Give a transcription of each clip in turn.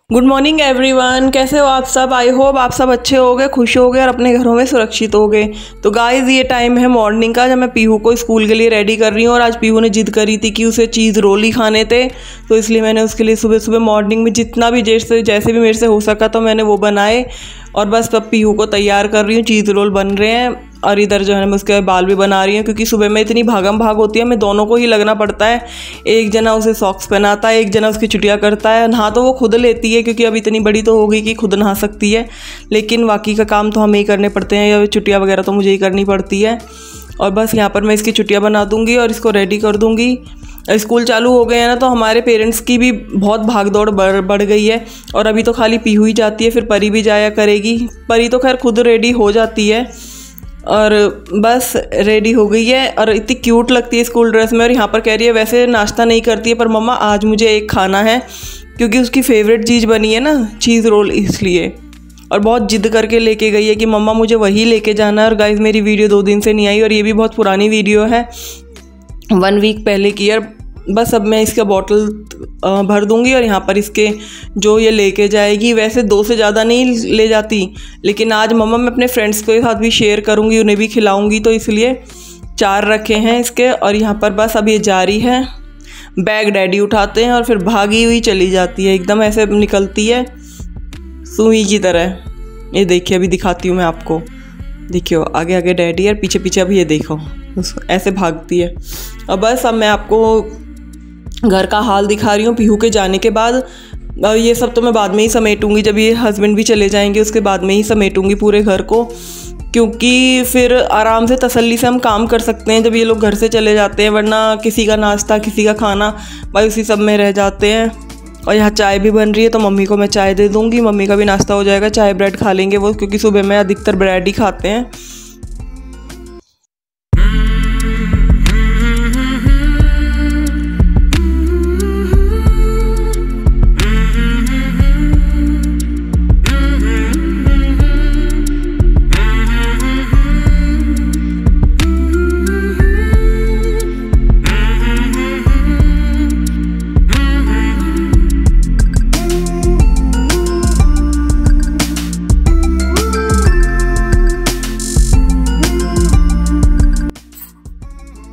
Good morning everyone, कैसे हो आप सब। आई होप आप सब अच्छे होगे, खुश होगे और अपने घरों में सुरक्षित होगे। तो गाइस ये टाइम है मॉर्निंग का, जब मैं पीहू को स्कूल के लिए रेडी कर रही हूँ। और आज पीहू ने जिद करी थी कि उसे चीज़ रोल ही खाने थे, तो इसलिए मैंने उसके लिए सुबह सुबह मॉर्निंग में जितना भी जैसे भी मेरे से हो सका तो मैंने वो बनाए। और बस अब पीहू को तैयार कर रही हूँ, चीज़ रोल बन रहे हैं। और इधर जो है मैं उसके बाल भी बना रही हूँ, क्योंकि सुबह में इतनी भागम भाग होती है, हमें दोनों को ही लगना पड़ता है। एक जना उसे सॉक्स पहनाता है, एक जना उसकी छुट्टियाँ करता है। नहा तो वो खुद लेती है, क्योंकि अब इतनी बड़ी तो हो गई कि खुद नहा सकती है, लेकिन बाकी का काम तो हमें ही करने पड़ते हैं, या छुट्टियाँ वगैरह तो मुझे ही करनी पड़ती है। और बस यहाँ पर मैं इसकी छुट्टियाँ बना दूँगी और इसको रेडी कर दूँगी। स्कूल चालू हो गए हैं ना, तो हमारे पेरेंट्स की भी बहुत भागदौड़ बढ़ गई है। और अभी तो खाली पीहू ही जाती है, फिर परी भी जाया करेगी। परी तो खैर खुद रेडी हो जाती है और बस रेडी हो गई है और इतनी क्यूट लगती है स्कूल ड्रेस में। और यहाँ पर कह रही है वैसे नाश्ता नहीं करती है, पर मम्मा आज मुझे एक खाना है, क्योंकि उसकी फेवरेट चीज़ बनी है ना चीज़ रोल, इसलिए। और बहुत जिद करके लेके गई है कि मम्मा मुझे वही लेके जाना है। और गाइस मेरी वीडियो 2 दिन से नहीं आई, और ये भी बहुत पुरानी वीडियो है, 1 वीक पहले की। और बस अब मैं इसका बॉटल भर दूंगी और यहाँ पर इसके जो ये लेके जाएगी, वैसे 2 से ज़्यादा नहीं ले जाती, लेकिन आज मम्मा मैं अपने फ्रेंड्स के साथ भी शेयर करूँगी, उन्हें भी खिलाऊँगी, तो इसलिए 4 रखे हैं इसके। और यहाँ पर बस अब ये जा रही है, बैग डैडी उठाते हैं और फिर भागी हुई चली जाती है, एकदम ऐसे निकलती है सुई की तरह। ये देखिए अभी दिखाती हूँ मैं आपको, देखियो आगे आगे डैडी और पीछे पीछे अभी ये देखो ऐसे भागती है। और बस अब मैं आपको घर का हाल दिखा रही हूँ पीहू के जाने के बाद। ये सब तो मैं बाद में ही समेटूंगी, जब ये हस्बैंड भी चले जाएंगे उसके बाद में ही समेटूंगी पूरे घर को, क्योंकि फिर आराम से तसल्ली से हम काम कर सकते हैं जब ये लोग घर से चले जाते हैं। वरना किसी का नाश्ता किसी का खाना भाई उसी सब में रह जाते हैं। और यहाँ चाय भी बन रही है, तो मम्मी को मैं चाय दे दूँगी, मम्मी का भी नाश्ता हो जाएगा, चाय ब्रेड खा लेंगे वो, क्योंकि सुबह में अधिकतर ब्रेड ही खाते हैं।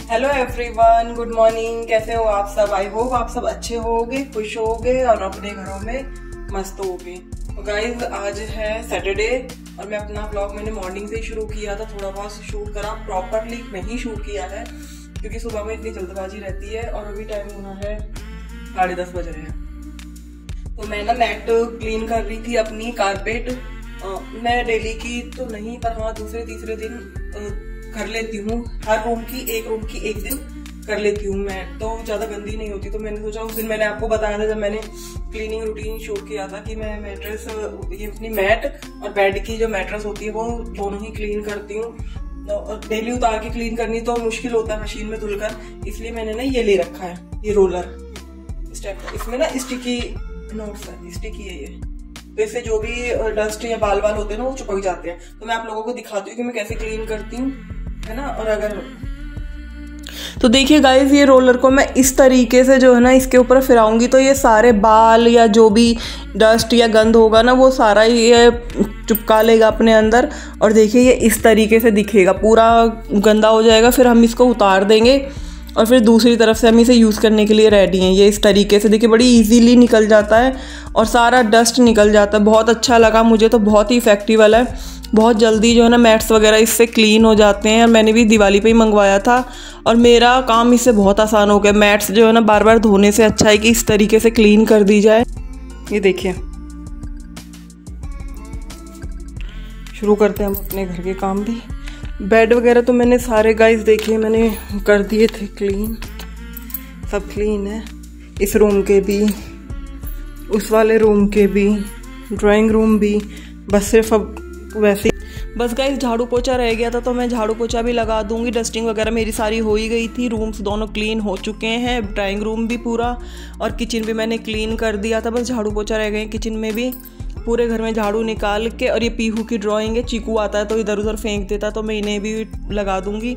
हेलो एवरीवन, गुड मॉर्निंग, कैसे हो आप सब। आई होप आप सब अच्छे होगे, खुश होगे और अपने घरों में मस्त होगे। तो गाइज आज है सैटरडे और मैं अपना व्लॉग मैंने मॉर्निंग से ही शुरू किया था, थोड़ा बहुत शूट करा, प्रॉपरली नहीं शूट किया है, क्योंकि सुबह में इतनी जल्दबाजी रहती है। और अभी टाइम होना है 10:30 बज रहे हैं। तो मैं ना मैट क्लीन कर रही थी अपनी, कारपेट। मैं डेली की तो नहीं, पर हाँ दूसरे तीसरे दिन कर लेती हूँ। हर रूम की एक दिन कर लेती हूँ मैं, तो ज्यादा गंदी नहीं होती। तो मैंने सोचा, उस दिन मैंने आपको बताया था जब मैंने क्लीनिंग रूटीन शूट किया था, कि मैं मैट्रेस, ये अपनी मैट और बेड की जो मैट्रेस होती है वो दोनों ही क्लीन करती हूँ। डेली उतार के क्लीन करनी तो मुश्किल होता है मशीन में धुलकर, इसलिए मैंने ना ये ले रखा है, ये रोलर इस टाइप का। इसमें ना स्टिकी नोट्स है, स्टिकी है ये, तो इससे जो भी डस्ट या बाल होते हैं ना वो चिपक जाते हैं। तो मैं आप लोगों को दिखाती हूँ कि मैं कैसे क्लीन करती हूँ, है ना। और अगर तो देखिए गाइस, ये रोलर को मैं इस तरीके से जो है ना इसके ऊपर फिराऊंगी, तो ये सारे बाल या जो भी डस्ट या गंद होगा ना वो सारा ये चिपका लेगा अपने अंदर। और देखिए ये इस तरीके से दिखेगा, पूरा गंदा हो जाएगा, फिर हम इसको उतार देंगे और फिर दूसरी तरफ से हम इसे यूज़ करने के लिए रेडी हैं। ये इस तरीके से देखिए बड़ी इजीली निकल जाता है और सारा डस्ट निकल जाता है। बहुत अच्छा लगा मुझे, तो बहुत ही इफेक्टिव वाला है, बहुत जल्दी जो है ना मैट्स वगैरह इससे क्लीन हो जाते हैं। मैंने भी दिवाली पे ही मंगवाया था और मेरा काम इससे बहुत आसान हो गया। मैट्स जो है ना बार बार धोने से अच्छा है कि इस तरीके से क्लीन कर दी जाए। ये देखिए, शुरू करते हैं हम अपने घर के काम भी। बेड वगैरह तो मैंने सारे गाइस देखिए मैंने कर दिए थे क्लीन, सब क्लीन है। इस रूम के भी, उस वाले रूम के भी, ड्राइंग रूम भी, बस सिर्फ अब वैसे बस गाइस झाड़ू पोछा रह गया था, तो मैं झाड़ू पोछा भी लगा दूंगी। डस्टिंग वगैरह मेरी सारी हो ही गई थी, रूम्स दोनों क्लीन हो चुके हैं, ड्राइंग रूम भी पूरा और किचन भी मैंने क्लीन कर दिया था, बस झाड़ू पोछा रह गए किचन में भी। पूरे घर में झाड़ू निकाल के, और ये पीहू की ड्राइंग है, चीकू आता है तो इधर उधर फेंक देता, तो मैं इन्हें भी लगा दूंगी।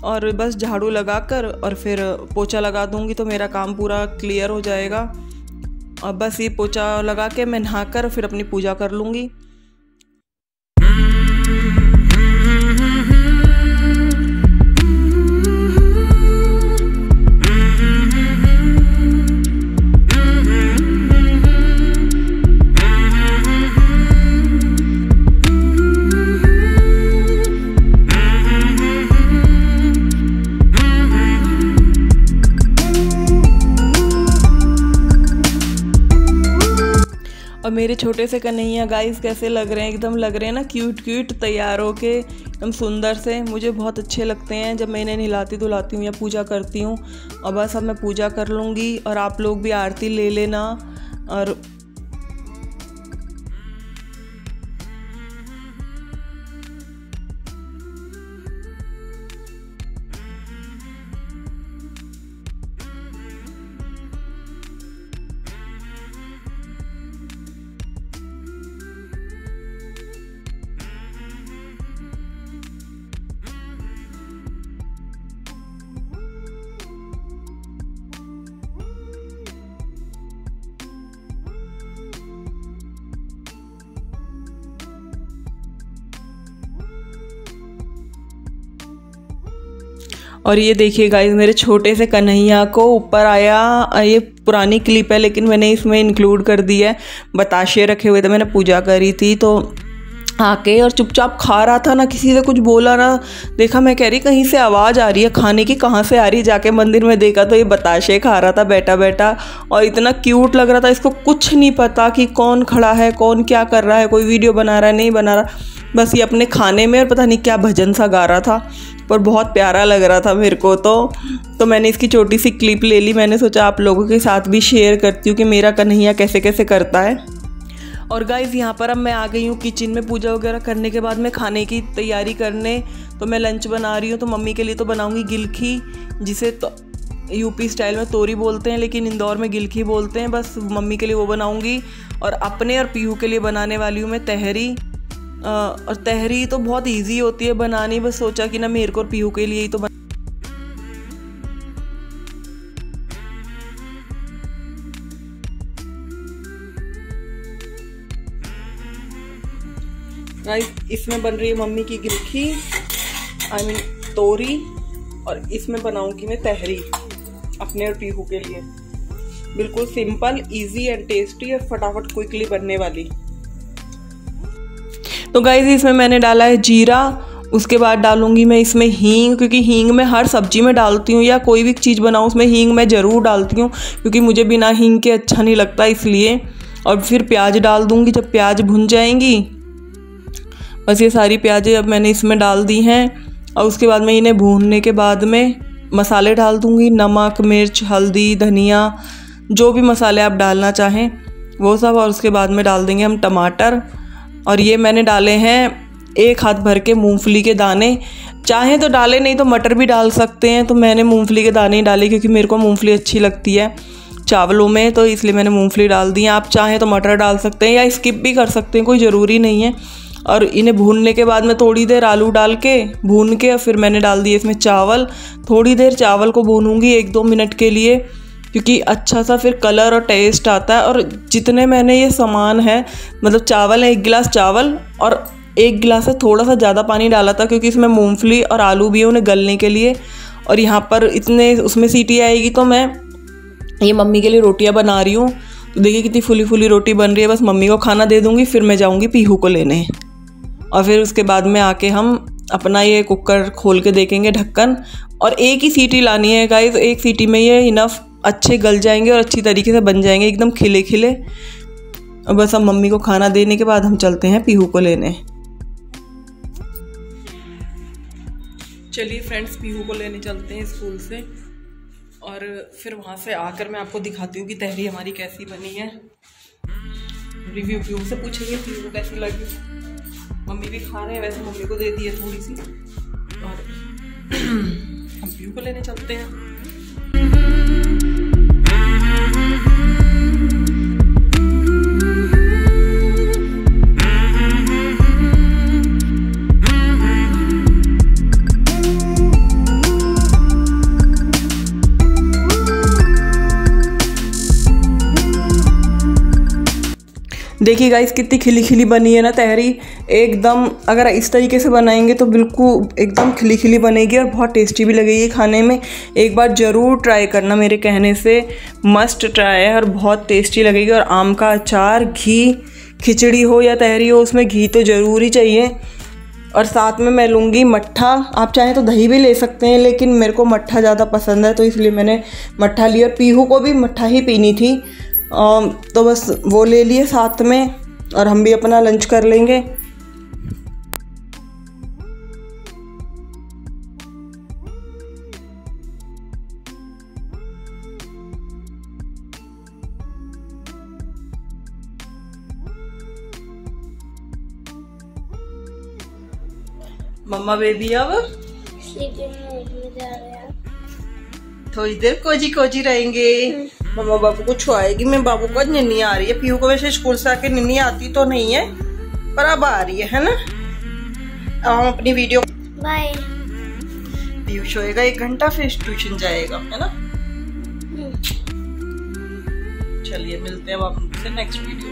और बस झाड़ू लगाकर और फिर पोछा लगा दूंगी, तो मेरा काम पूरा क्लियर हो जाएगा। और बस ये पोछा लगा के मैं नहाकर फिर अपनी पूजा कर लूँगी। और मेरे छोटे से कन्हैया गाइस कैसे लग रहे हैं, एकदम लग रहे हैं ना क्यूट क्यूट, तैयार होके एकदम सुंदर से। मुझे बहुत अच्छे लगते हैं जब मैं इन्हें नहलाती धुलाती हूँ या पूजा करती हूँ। और बस अब मैं पूजा कर लूँगी और आप लोग भी आरती ले लेना। और ये देखिए गाइस, मेरे छोटे से कन्हैया को ऊपर आया। ये पुरानी क्लिप है लेकिन मैंने इसमें इंक्लूड कर दी है। बताशे रखे हुए थे, मैंने पूजा करी थी तो आके और चुपचाप खा रहा था ना, किसी से कुछ बोला ना। देखा, मैं कह रही कहीं से आवाज़ आ रही है खाने की, कहाँ से आ रही है। जाके मंदिर में देखा तो ये बताशे खा रहा था बैठा बैठा और इतना क्यूट लग रहा था। इसको कुछ नहीं पता कि कौन खड़ा है, कौन क्या कर रहा है, कोई वीडियो बना रहा है नहीं बना रहा, बस ये अपने खाने में और पता नहीं क्या भजन सा गा रहा था, पर बहुत प्यारा लग रहा था मेरे को। तो मैंने इसकी छोटी सी क्लिप ले ली। मैंने सोचा आप लोगों के साथ भी शेयर करती हूँ कि मेरा कन्हैया कैसे कैसे करता है। और गाइज़ यहाँ पर अब मैं आ गई हूँ किचन में। पूजा वगैरह करने के बाद मैं खाने की तैयारी करने, तो मैं लंच बना रही हूँ। तो मम्मी के लिए तो बनाऊँगी गिलखी, जिसे तो यूपी स्टाइल में तोरी बोलते हैं लेकिन इंदौर में गिलखी बोलते हैं। बस मम्मी के लिए वो बनाऊँगी और अपने और पीहू के लिए बनाने वाली हूँ मैं तहरी। और तहरी तो बहुत इजी होती है बनानी, बस सोचा कि ना मेरे को और पीहू के लिए ही तो इसमें बन रही है मम्मी की गिलखी, आई मीन तोरी, और इसमें बनाऊंगी मैं तहरी अपने और पीहू के लिए। बिल्कुल सिंपल, इजी एंड टेस्टी और फटाफट क्विकली बनने वाली। तो गाइस इसमें मैंने डाला है जीरा, उसके बाद डालूंगी मैं इसमें हींग, क्योंकि हींग मैं हर सब्जी में डालती हूँ या कोई भी चीज़ बनाऊँ उसमें हींग मैं ज़रूर डालती हूँ, क्योंकि मुझे बिना हींग के अच्छा नहीं लगता इसलिए। और फिर प्याज डाल दूँगी। जब प्याज भुन जाएंगी, बस ये सारी प्याज़ें अब मैंने इसमें डाल दी हैं। और उसके बाद में इन्हें भूनने के बाद में मसाले डाल दूँगी, नमक, मिर्च, हल्दी, धनिया, जो भी मसाले आप डालना चाहें वो सब। और उसके बाद में डाल देंगे हम टमाटर। और ये मैंने डाले हैं 1 हाथ भर के मूंगफली के दाने। चाहें तो डालें, नहीं तो मटर भी डाल सकते हैं। तो मैंने मूंगफली के दाने ही डाले क्योंकि मेरे को मूंगफली अच्छी लगती है चावलों में, तो इसलिए मैंने मूंगफली डाल दी है। आप चाहें तो मटर डाल सकते हैं या स्किप भी कर सकते हैं, कोई ज़रूरी नहीं है। और इन्हें भूनने के बाद में थोड़ी देर आलू डाल के भून के, और फिर मैंने डाल दिए इसमें चावल। थोड़ी देर चावल को भूनूंगी 1-2 मिनट के लिए, क्योंकि अच्छा सा फिर कलर और टेस्ट आता है। और जितने मैंने ये सामान है, मतलब चावल है 1 गिलास चावल और 1 गिलास से थोड़ा सा ज़्यादा पानी डाला था, क्योंकि इसमें मूंगफली और आलू भी है उन्हें गलने के लिए। और यहाँ पर इतने उसमें सीटी आएगी तो मैं ये मम्मी के लिए रोटियाँ बना रही हूँ। तो देखिए कितनी फुली फुली रोटी बन रही है। बस मम्मी को खाना दे दूँगी, फिर मैं जाऊँगी पीहू को लेने। और फिर उसके बाद में आके हम अपना ये कुकर खोल के देखेंगे ढक्कन, और 1 ही सीटी लानी है गाइस। 1 सीटी में ये इनफ अच्छे गल जाएंगे और अच्छी तरीके से बन जाएंगे, एकदम खिले खिले। और बस अब मम्मी को खाना देने के बाद हम चलते हैं पीहू को लेने। चलिए फ्रेंड्स, पीहू को लेने चलते हैं स्कूल से, और फिर वहाँ से आकर मैं आपको दिखाती हूँ कि तहरी हमारी कैसी बनी है। रिव्यू पीहू से पूछेंगे पीहू को कैसी लगी। मम्मी भी खा रहे हैं, वैसे मम्मी को दे दी है थोड़ी सी। और हम पीहू को लेने चलते हैं। देखिए गाइस कितनी खिली खिली बनी है ना तहरी, एकदम अगर इस तरीके से बनाएंगे तो बिल्कुल एकदम खिली खिली बनेगी और बहुत टेस्टी भी लगेगी खाने में। एक बार ज़रूर ट्राई करना मेरे कहने से, मस्ट ट्राई है और बहुत टेस्टी लगेगी। और आम का अचार, घी, खिचड़ी हो या तहरी हो उसमें घी तो ज़रूर ही चाहिए। और साथ में मैं लूँगी मट्ठा, आप चाहें तो दही भी ले सकते हैं लेकिन मेरे को मट्ठा ज़्यादा पसंद है तो इसलिए मैंने मट्ठा लिया। पीहू को भी मट्ठा ही पीनी थी तो बस वो ले लिए साथ में और हम भी अपना लंच कर लेंगे। मम्मा बेबी अब थोड़ी देर कोजी कोजी रहेंगे। मम्मा बाबू को छुआएगी। मैं बाबू को निन्नी आ रही है, पीहू को वैसे स्कूल से आके निन्नी आती तो नहीं है पर अब आ रही है ना। अब हम अपनी वीडियो बाय। पीहू सोएगा 1 घंटा फिर ट्यूशन जाएगा है ना। चलिए मिलते हैं अब आपसे नेक्स्ट वीडियो।